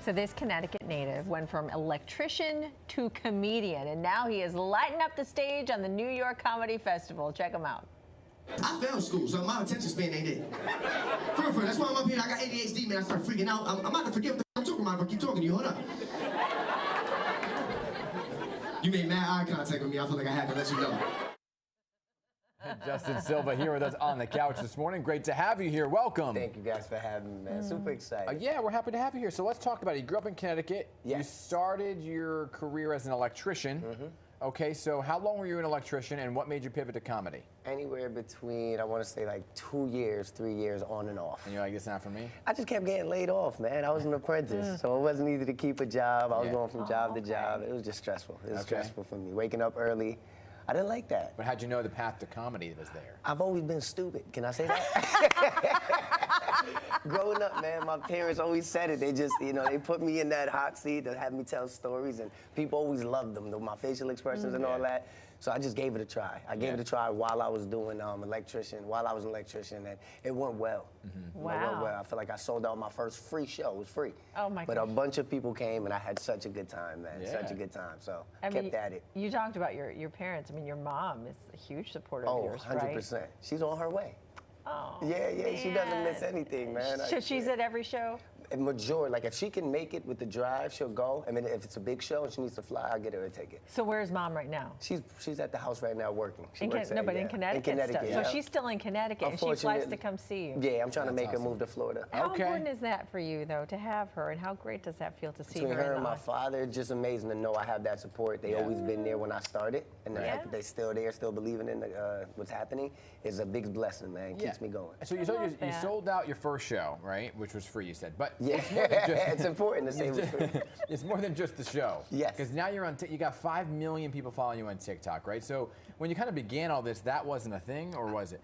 So this Connecticut native went from electrician to comedian, and now he is lighting up the stage on the New York Comedy Festival. Check him out. I failed school, so my attention span ain't it. For real, that's why I'm up here. I got ADHD, man. I start freaking out. I'm about to forget what I'm talking about if I keep talking to you. Hold up. You made mad eye contact with me. I feel like I had to let you know. Justin Silva here with us on the couch this morning. Great to have you here. Welcome. Thank you guys for having me, man. Super excited. Yeah, we're happy to have you here. So let's talk about it. You grew up in Connecticut. Yes. You started your career as an electrician. Okay, so how long were you an electrician and what made you pivot to comedy? Anywhere between, I want to say like 2 years, 3 years on and off. And you're like, this is not for me? I just kept getting laid off, man. I was an apprentice, so it wasn't easy to keep a job. I was going from job to job. It was just stressful. It was stressful for me. Waking up early. I didn't like that. But how'd you know the path to comedy was there? I've always been stupid. Can I say that? Growing up, man, my parents always said it. They just, you know, they put me in that hot seat to have me tell stories, and people always loved them, my facial expressions and all that. So I just gave it a try. I gave it a try while I was doing electrician, and it went well. Wow. It went well. I feel like I sold out my first free show. It was free. Oh, my But gosh. a bunch of people came, and I had such a good time, man. Such a good time. So I kept at it. You talked about your parents. I mean, your mom is a huge supporter of yours, 100%. right? She's on her way. Oh, Yeah, she doesn't miss anything, man. She's at every show? A majority, like if she can make it with the drive, she'll go. I mean, if it's a big show and she needs to fly, I'll get her a ticket. So where's mom right now? She's at the house right now working. She In works in Connecticut. In Connecticut, stuff. So she's still in Connecticut, and she flies to come see you. Yeah, I'm trying to make her move to Florida. How important is that for you, though, to have her, and how great does that feel to see Between her? her and my father, it's just amazing to know I have that support. They always been there when I started, and the fact that they're still there, still believing in what's happening, is a big blessing, man. It keeps me going. So you sold out your first show, right? Which was free, you said. But it's important to say it was free. It's more than just the show. Yes. Because now you're on, you got 5 million people following you on TikTok, right? So when you kind of began all this, that wasn't a thing, or was it?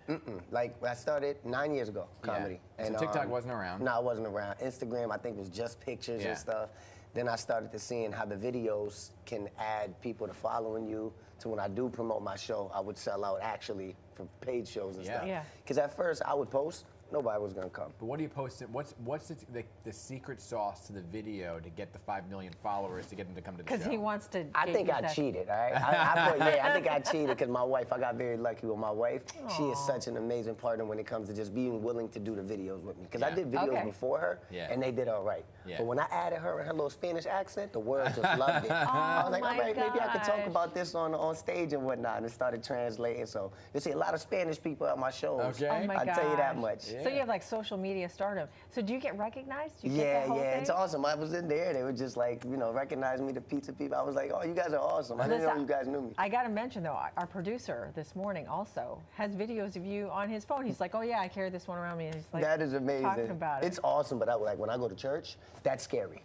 Like, I started 9 years ago, comedy. And so TikTok wasn't around? No, it wasn't around. Instagram, I think, was just pictures and stuff. Then I started to seeing how the videos can add people to following you. To when I do promote my show, I would sell out actually for paid shows and stuff. Because at first I would post, nobody was gonna come. But what do you post? What's the secret sauce to the video to get the 5 million followers to get them to come to the show? Because he wants to. I think I cheated, all right? I think I cheated because my wife, I got very lucky with my wife. She is such an amazing partner when it comes to just being willing to do the videos with me. Because I did videos before her, and they did all right. But when I added her and her little Spanish accent, the world just loved it. I was like, all right, maybe I could talk about this on stage and whatnot, and started translating. So you see a lot of Spanish people at my shows. Oh my I tell you that much. So you have like social media stardom. So do you get recognized? Do you Yeah, get the whole thing? it's awesome. I was in there, they would just like, you know, recognize me, the pizza people. I was like, oh, you guys are awesome. I didn't know you guys knew me. I got to mention though, our producer this morning also has videos of you on his phone. He's like, oh yeah, I carry this one around me. And he's like, that is amazing. Talking about it. It's awesome, but when I go to church, that's scary.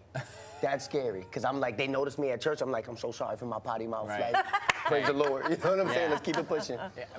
That's scary, because I'm like, they notice me at church. I'm like, I'm so sorry for my potty mouth. Like, praise the Lord. You know what I'm saying? Let's keep it pushing.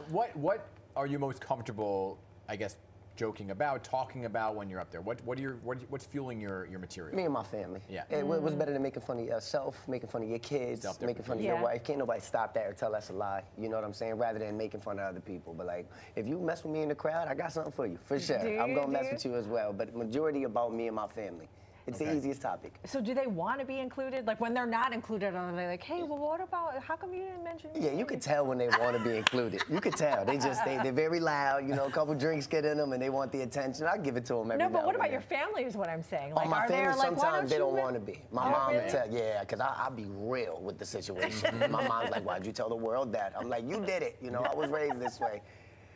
What are you most comfortable, I guess, joking about, talking about when you're up there? What's fueling your material? Me and my family. Yeah. What's better than making fun of yourself, making fun of your kids, making fun of your wife? Can't nobody stop that or tell us a lie. You know what I'm saying? Rather than making fun of other people. But like, if you mess with me in the crowd, I got something for you, for sure. I'm gonna mess with you as well. But majority about me and my family. It's the easiest topic. So do they want to be included? Like when they're not included, are they like, hey, well, what about, how come you didn't mention me? Yeah, you can tell when they want to be included. You can tell. They're very loud, you know, a couple drinks get in them and they want the attention. I give it to them every now and then. No, but what about your family is what I'm saying. Like, my family, like, sometimes they don't want to be. My mom would tell, because I'll be real with the situation. My mom's like, why'd you tell the world that? I'm like, you did it. You know, I was raised this way.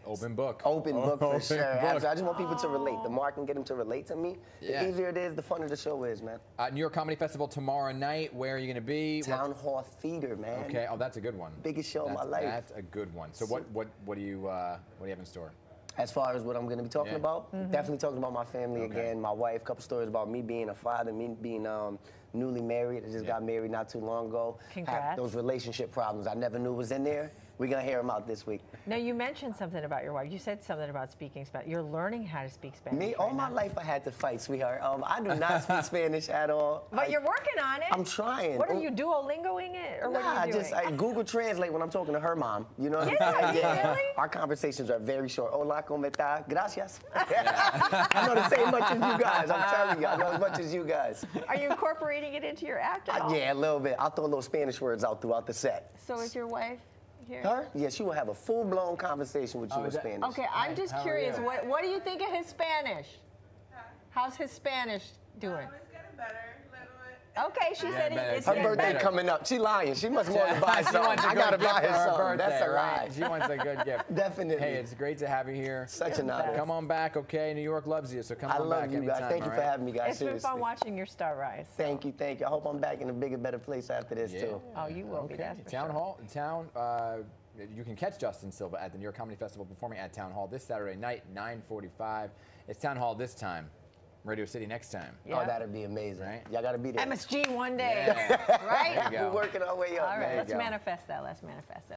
Open book. Open book for sure. I just want people to relate. The more I can get them to relate to me, the easier it is, the funner the show is, man. New York Comedy Festival tomorrow night. Where are you going to be? Town Hall Theater, man. Okay. Oh, that's a good one. Biggest show of my life. That's a good one. So what do you have in store? As far as what I'm going to be talking about, definitely talking about my family again, my wife, a couple stories about me being a father, me being newly married. I just got married not too long ago. Congrats. Had those relationship problems I never knew was in there. We're going to hear him out this week. Now, you mentioned something about your wife. You said something about speaking Spanish. You're learning how to speak Spanish. Me, all my life I had to fight, sweetheart. I do not speak Spanish at all. But you're working on it. I'm trying. What are you, Duolingoing it? Or what are you doing? I Google Translate when I'm talking to her mom. You know what I'm saying? Really? Our conversations are very short. Hola, ¿cómo está? Gracias. I know the same much as you guys. I'm telling you, I know as much as you guys. Are you incorporating it into your act at all? Yeah, a little bit. I'll throw little Spanish words out throughout the set. So is your wife here? Her? Yeah, she will have a full-blown conversation with you in Spanish. Okay, I'm just curious. What do you think of his Spanish? How's his Spanish doing? It's getting better, a little bit. Okay, she said it's Her getting birthday better. coming up. She lying. She must want to buy something. I gotta buy her something. That's a lie. She wants a good gift. Definitely. Hey, it's great to have you here. Such an honor. Come on back, okay? New York loves you, so come I on back love you anytime. guys. Thank you for having me, guys. It's been Seriously. fun watching your star rise. Thank you, thank you. I hope I'm back in a bigger, better place after this too. Oh, you will be. That's for Town sure. Hall. You can catch Justin Silva at the New York Comedy Festival performing at Town Hall this Saturday night, 9:45. It's Town Hall this time. Radio City next time. Yeah. Oh, that'd be amazing. Right? Y'all gotta be there. MSG one day, Yeah. right? There you go. We're working our way up. All right, man. let's go. manifest that. Let's manifest that.